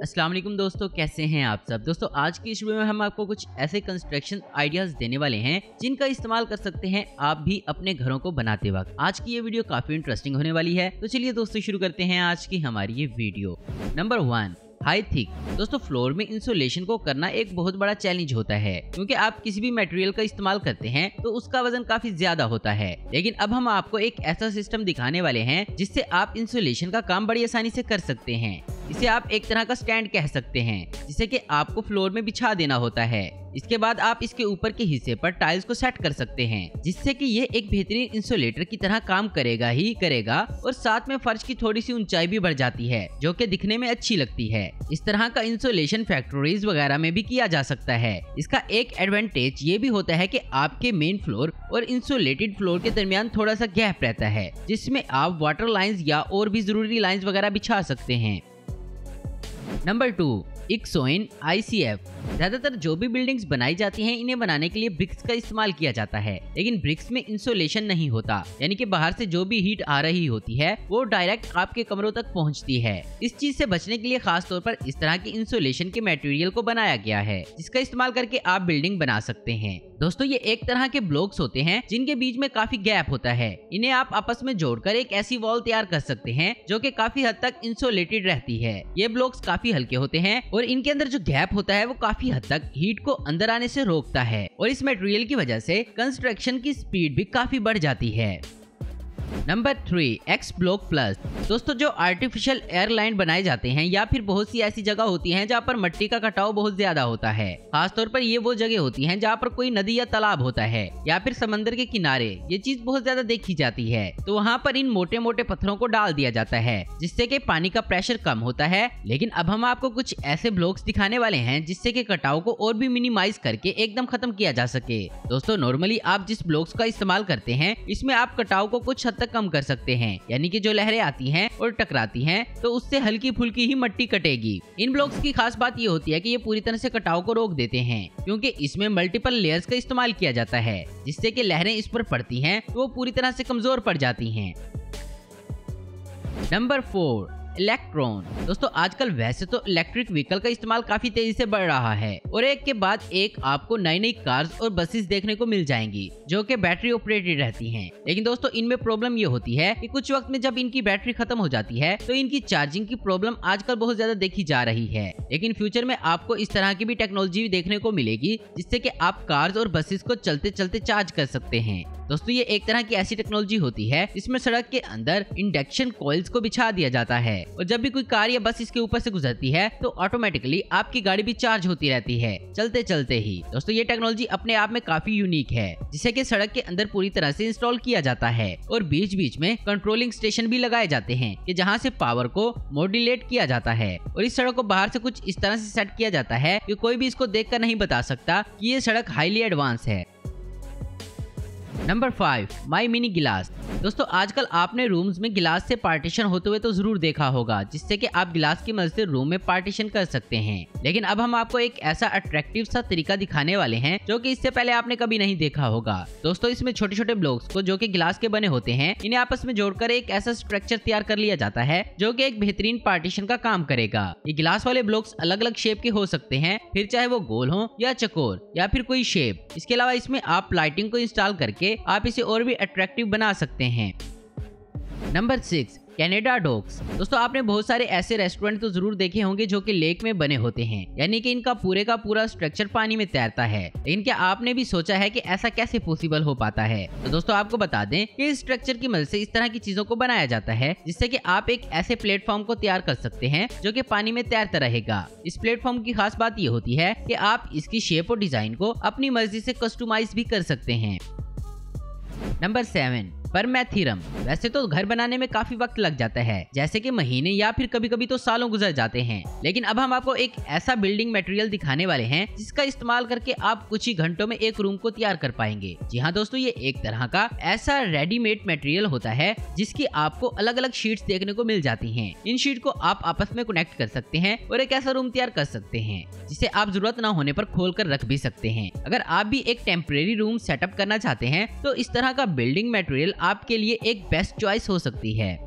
अस्सलाम वालेकुम दोस्तों, कैसे हैं आप सब। दोस्तों आज की इस वीडियो में हम आपको कुछ ऐसे कंस्ट्रक्शन आइडियाज देने वाले हैं जिनका इस्तेमाल कर सकते हैं आप भी अपने घरों को बनाते वक्त। आज की ये वीडियो काफी इंटरेस्टिंग होने वाली है, तो चलिए दोस्तों शुरू करते हैं आज की हमारी ये वीडियो। Number 1, high thick. दोस्तों फ्लोर में इंसुलेशन को करना एक बहुत बड़ा चैलेंज होता है, क्योंकि आप किसी भी मटेरियल का इस्तेमाल करते हैं तो उसका वजन काफी ज्यादा होता है। लेकिन अब हम आपको एक ऐसा सिस्टम दिखाने वाले हैं जिससे आप इंसुलेशन का काम बड़ी आसानी से कर सकते हैं। इसे आप एक तरह का स्टैंड कह सकते हैं, जिसे कि आपको फ्लोर में बिछा देना होता है। इसके बाद आप इसके ऊपर के हिस्से पर टाइल्स को सेट कर सकते हैं, जिससे कि ये एक बेहतरीन इंसुलेटर की तरह काम करेगा ही करेगा, और साथ में फर्श की थोड़ी सी ऊंचाई भी बढ़ जाती है, जो कि दिखने में अच्छी लगती है। इस तरह का इंसुलेशन फैक्ट्रीज वगैरह में भी किया जा सकता है। इसका एक एडवांटेज ये भी होता है कि आपके मेन फ्लोर और इंसुलेटेड फ्लोर के दरमियान थोड़ा सा गैप रहता है, जिसमें आप वाटर लाइंस या और भी जरूरी लाइंस वगैरह बिछा सकते हैं। Number 2, इक्सोइन ICF। ज्यादातर जो भी बिल्डिंग्स बनाई जाती हैं, इन्हें बनाने के लिए ब्रिक्स का इस्तेमाल किया जाता है, लेकिन ब्रिक्स में इंसुलेशन नहीं होता, यानी कि बाहर से जो भी हीट आ रही होती है वो डायरेक्ट आपके कमरों तक पहुंचती है। इस चीज से बचने के लिए खास तौर पर इस तरह की इंसुलेशन के मटेरियल को बनाया गया है, जिसका इस्तेमाल करके आप बिल्डिंग बना सकते हैं। दोस्तों ये एक तरह के ब्लॉक्स होते हैं जिनके बीच में काफी गैप होता है। इन्हें आप आपस में जोड़कर एक ऐसी वॉल तैयार कर सकते हैं जो कि काफी हद तक इंसुलेटेड रहती है। ये ब्लॉक्स काफी हल्के होते हैं और इनके अंदर जो गैप होता है वो काफी हद तक हीट को अंदर आने से रोकता है, और इस मटेरियल की वजह से कंस्ट्रक्शन की स्पीड भी काफी बढ़ जाती है। Number 3, x block plus. दोस्तों जो आर्टिफिशियल एयरलाइन बनाए जाते हैं या फिर बहुत सी ऐसी जगह होती हैं जहाँ पर मिट्टी का कटाव बहुत ज्यादा होता है, खासतौर पर ये वो जगह होती हैं जहाँ पर कोई नदी या तालाब होता है या फिर समंदर के किनारे। ये चीज बहुत ज्यादा देखी जाती है, तो वहाँ पर इन मोटे मोटे पत्थरों को डाल दिया जाता है, जिससे कि पानी का प्रेशर कम होता है। लेकिन अब हम आपको कुछ ऐसे ब्लॉक्स दिखाने वाले हैं जिससे कि कटाव को और भी मिनिमाइज करके एकदम खत्म किया जा सके। दोस्तों नॉर्मली आप जिस ब्लॉक्स का इस्तेमाल करते हैं, इसमें आप कटाव को कुछ हद तक कम कर सकते हैं, यानी कि जो लहरें आती हैं और टकराती हैं तो उससे हल्की फुल्की ही मिट्टी कटेगी। इन ब्लॉक्स की खास बात ये होती है कि ये पूरी तरह से कटाव को रोक देते हैं, क्योंकि इसमें मल्टीपल लेयर्स का इस्तेमाल किया जाता है, जिससे कि लहरें इस पर पड़ती हैं तो वो पूरी तरह से कमजोर पड़ जाती हैं। Number 4, electron. दोस्तों आजकल वैसे तो इलेक्ट्रिक व्हीकल का इस्तेमाल काफी तेजी से बढ़ रहा है, और एक के बाद एक आपको नई नई कार्स और बसेस देखने को मिल जाएंगी जो कि बैटरी ऑपरेटेड रहती हैं। लेकिन दोस्तों इनमें प्रॉब्लम ये होती है कि कुछ वक्त में जब इनकी बैटरी खत्म हो जाती है तो इनकी चार्जिंग की प्रॉब्लम आजकल बहुत ज्यादा देखी जा रही है। लेकिन फ्यूचर में आपको इस तरह की भी टेक्नोलॉजी देखने को मिलेगी, जिससे कि आप कार्स और बसेस को चलते चलते चार्ज कर सकते हैं। दोस्तों ये एक तरह की ऐसी टेक्नोलॉजी होती है जिसमें सड़क के अंदर इंडक्शन कॉइल्स को बिछा दिया जाता है, और जब भी कोई कार या बस इसके ऊपर से गुजरती है तो ऑटोमेटिकली आपकी गाड़ी भी चार्ज होती रहती है चलते चलते ही। दोस्तों ये टेक्नोलॉजी अपने आप में काफी यूनिक है, जिसे कि सड़क के अंदर पूरी तरह से इंस्टॉल किया जाता है, और बीच बीच में कंट्रोलिंग स्टेशन भी लगाए जाते हैं कि जहां से पावर को मॉड्यूलेट किया जाता है, और इस सड़क को बाहर से कुछ इस तरह से सेट किया जाता है कि कोई भी इसको देखकर नहीं बता सकता कि ये सड़क हाईली एडवांस है। नंबर 5, माई मिनी गिलास। दोस्तों आजकल आपने रूम्स में गिलास से पार्टीशन होते हुए तो जरूर देखा होगा, जिससे कि आप गिलास की मदद से रूम में पार्टीशन कर सकते हैं। लेकिन अब हम आपको एक ऐसा अट्रैक्टिव सा तरीका दिखाने वाले हैं जो कि इससे पहले आपने कभी नहीं देखा होगा। दोस्तों इसमें छोटे छोटे ब्लॉक्स को जो कि गिलास के बने होते हैं, इन्हें आपस में जोड़कर एक ऐसा स्ट्रक्चर तैयार कर लिया जाता है जो कि एक बेहतरीन पार्टीशन का काम करेगा। ये गिलास वाले ब्लॉक्स अलग अलग शेप के हो सकते हैं, फिर चाहे वो गोल हो या चकोर या फिर कोई शेप। इसके अलावा इसमें आप लाइटिंग को इंस्टॉल करके आप इसे और भी अट्रैक्टिव बना सकते हैं। Number 6, Canada docks. दोस्तों आपने बहुत सारे ऐसे रेस्टोरेंट तो जरूर देखे होंगे जो कि लेक में बने होते हैं, यानी कि इनका पूरे का पूरा स्ट्रक्चर पानी में तैरता है। लेकिन क्या आपने भी सोचा है कि ऐसा कैसे पॉसिबल हो पाता है? तो दोस्तों आपको बता दें कि इस स्ट्रक्चर की मदद से इस तरह की चीजों को बनाया जाता है, जिससे कि आप एक ऐसे प्लेटफॉर्म को तैयार कर सकते हैं जो कि पानी में तैरता रहेगा। इस प्लेटफॉर्म की खास बात ये होती है कि आप इसकी शेप और डिजाइन को अपनी मर्जी से कस्टमाइज भी कर सकते हैं। नंबर 7, परमैथ थ्योरम। वैसे तो घर बनाने में काफी वक्त लग जाता है, जैसे कि महीने या फिर कभी कभी तो सालों गुजर जाते हैं, लेकिन अब हम आपको एक ऐसा बिल्डिंग मटेरियल दिखाने वाले हैं जिसका इस्तेमाल करके आप कुछ ही घंटों में एक रूम को तैयार कर पाएंगे। जी हाँ दोस्तों, ये एक तरह का ऐसा रेडीमेड मटेरियल होता है जिसकी आपको अलग अलग शीट्स देखने को मिल जाती हैं। इन शीट को आप आपस में कनेक्ट कर सकते हैं और एक ऐसा रूम तैयार कर सकते हैं जिसे आप जरूरत न होने पर खोल कर रख भी सकते हैं। अगर आप भी एक टेम्परेरी रूम सेटअप करना चाहते हैं तो इस तरह का बिल्डिंग मटेरियल आपके लिए एक बेस्ट चॉइस हो सकती है।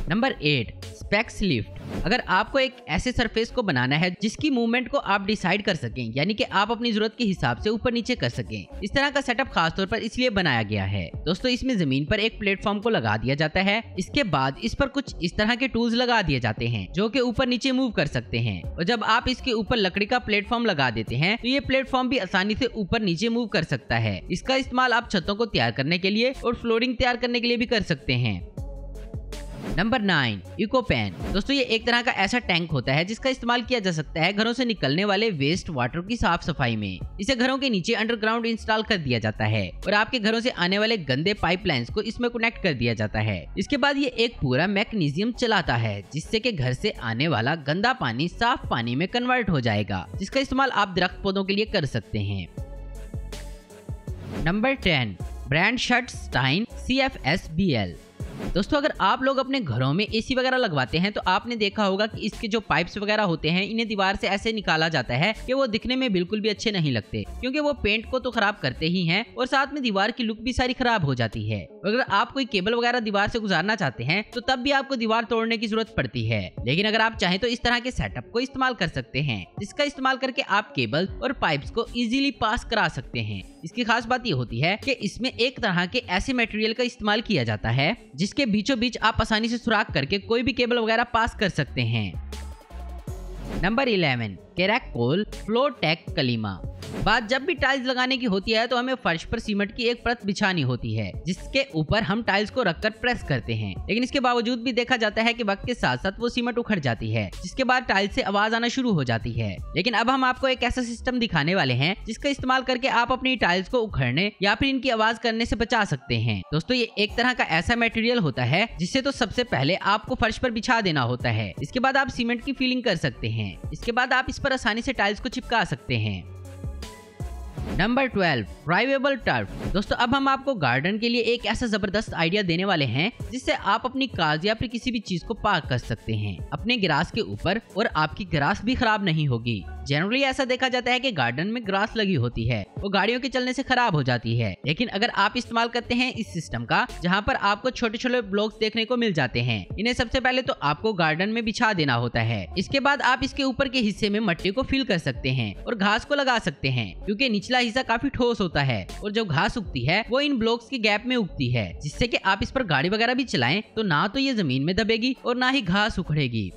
Number 8, specs lift. अगर आपको एक ऐसे सरफेस को बनाना है जिसकी मूवमेंट को आप डिसाइड कर सकें, यानी कि आप अपनी जरूरत के हिसाब से ऊपर नीचे कर सकें, इस तरह का सेटअप खासतौर पर इसलिए बनाया गया है। दोस्तों इसमें जमीन पर एक प्लेटफॉर्म को लगा दिया जाता है, इसके बाद इस पर कुछ इस तरह के टूल्स लगा दिए जाते हैं जो कि ऊपर नीचे मूव कर सकते हैं। और जब आप इसके ऊपर लकड़ी का प्लेटफॉर्म लगा देते हैं तो ये प्लेटफॉर्म भी आसानी से ऊपर नीचे मूव कर सकता है। इसका इस्तेमाल आप छतों को तैयार करने के लिए और फ्लोरिंग तैयार करने के लिए भी कर सकते हैं। Number 9, eco pan. दोस्तों ये एक तरह का ऐसा टैंक होता है जिसका इस्तेमाल किया जा सकता है घरों से निकलने वाले वेस्ट वाटर की साफ सफाई में। इसे घरों के नीचे अंडरग्राउंड इंस्टॉल कर दिया जाता है और आपके घरों से आने वाले गंदे पाइपलाइंस को इसमें कनेक्ट कर दिया जाता है। इसके बाद ये एक पूरा मैकेनिज्म चलाता है जिससे कि घर से आने वाला गंदा पानी साफ पानी में कन्वर्ट हो जाएगा, जिसका इस्तेमाल आप दरख्त पौधों के लिए कर सकते हैं। नंबर 10, ब्रांड शर्टस्टाइन CFS-BL। दोस्तों अगर आप लोग अपने घरों में एसी वगैरह लगवाते हैं तो आपने देखा होगा कि इसके जो पाइप्स वगैरह होते हैं इन्हें दीवार से ऐसे निकाला जाता है कि वो दिखने में बिल्कुल भी अच्छे नहीं लगते, क्योंकि वो पेंट को तो खराब करते ही हैं और साथ में दीवार की लुक भी सारी खराब हो जाती है। अगर आप कोई केबल वगैरह दीवार से गुजारना चाहते हैं तो तब भी आपको दीवार तोड़ने की जरूरत पड़ती है, लेकिन अगर आप चाहें तो इस तरह के सेटअप को इस्तेमाल कर सकते हैं जिसका इस्तेमाल करके आप केबल और पाइप्स को इजीली पास करा सकते हैं। इसकी खास बात ये होती है कि इसमें एक तरह के ऐसे मटेरियल का इस्तेमाल किया जाता है जिसके बीचों बीच आप आसानी से सुराख करके कोई भी केबल वगैरह पास कर सकते हैं। नंबर 11, केराकोल फ्लोटेक कलीमा। बात जब भी टाइल्स लगाने की होती है तो हमें फर्श पर सीमेंट की एक परत बिछानी होती है जिसके ऊपर हम टाइल्स को रखकर प्रेस करते हैं, लेकिन इसके बावजूद भी देखा जाता है कि वक्त के साथ साथ वो सीमेंट उखड़ जाती है, जिसके बाद टाइल्स से आवाज आना शुरू हो जाती है। लेकिन अब हम आपको एक ऐसा सिस्टम दिखाने वाले हैं जिसका इस्तेमाल करके आप अपनी टाइल्स को उखड़ने या फिर इनकी आवाज करने से बचा सकते हैं। दोस्तों ये एक तरह का ऐसा मटेरियल होता है जिससे तो सबसे पहले आपको फर्श पर बिछा देना होता है, इसके बाद आप सीमेंट की फीलिंग कर सकते हैं, इसके बाद आप इस पर आसानी से टाइल्स को चिपका सकते हैं। Number 12, drivable turf. दोस्तों अब हम आपको गार्डन के लिए एक ऐसा जबरदस्त आइडिया देने वाले हैं जिससे आप अपनी कार या फिर किसी भी चीज को पार्क कर सकते हैं अपने ग्रास के ऊपर और आपकी ग्रास भी खराब नहीं होगी। जनरली ऐसा देखा जाता है कि गार्डन में ग्रास लगी होती है वो गाड़ियों के चलने से खराब हो जाती है, लेकिन अगर आप इस्तेमाल करते हैं इस सिस्टम का जहां पर आपको छोटे छोटे ब्लॉक्स देखने को मिल जाते हैं, इन्हें सबसे पहले तो आपको गार्डन में बिछा देना होता है। इसके बाद आप इसके ऊपर के हिस्से में मिट्टी को फिल कर सकते हैं और घास को लगा सकते हैं, क्योंकि निचला हिस्सा काफी ठोस होता है और जब घास उगती है वो इन ब्लॉक्स के गैप में उगती है, जिससे कि आप इस पर गाड़ी वगैरह भी चलाएं तो ना तो ये जमीन में दबेगी और ना ही घास उखड़ेगी।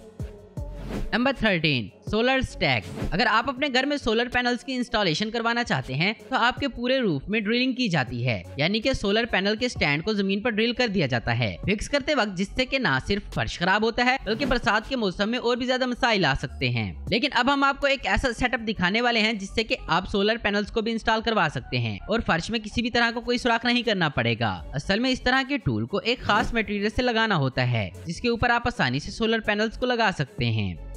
Number 13, solar stack. अगर आप अपने घर में सोलर पैनल्स की इंस्टॉलेशन करवाना चाहते हैं तो आपके पूरे रूफ में ड्रिलिंग की जाती है, यानी कि सोलर पैनल के स्टैंड को जमीन पर ड्रिल कर दिया जाता है फिक्स करते वक्त, जिससे कि ना सिर्फ फर्श खराब होता है बल्कि बरसात के मौसम में और भी ज्यादा मसाइल आ सकते हैं। लेकिन अब हम आपको एक ऐसा सेटअप दिखाने वाले हैं जिससे कि आप सोलर पैनल्स को भी इंस्टॉल करवा सकते हैं और फर्श में किसी भी तरह का कोई सुराख नहीं करना पड़ेगा। असल में इस तरह के टूल को एक खास मटेरियल से लगाना होता है जिसके ऊपर आप आसानी से सोलर पैनल्स को लगा सकते हैं।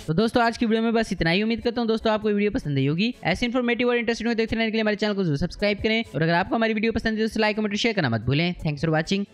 तो दोस्तों आज की वीडियो में बस इतना ही। उम्मीद करता हूँ दोस्तों आपको वीडियो पसंद आई होगी। ऐसे इन्फॉर्मेटिव और इंटरेस्टिंग देखते रहने के लिए हमारे चैनल को जरूर सब्सक्राइब करें और अगर आपको हमारी वीडियो पसंद है तो लाइक कमेंट शेयर करना मत भूलें। Thanks for watching.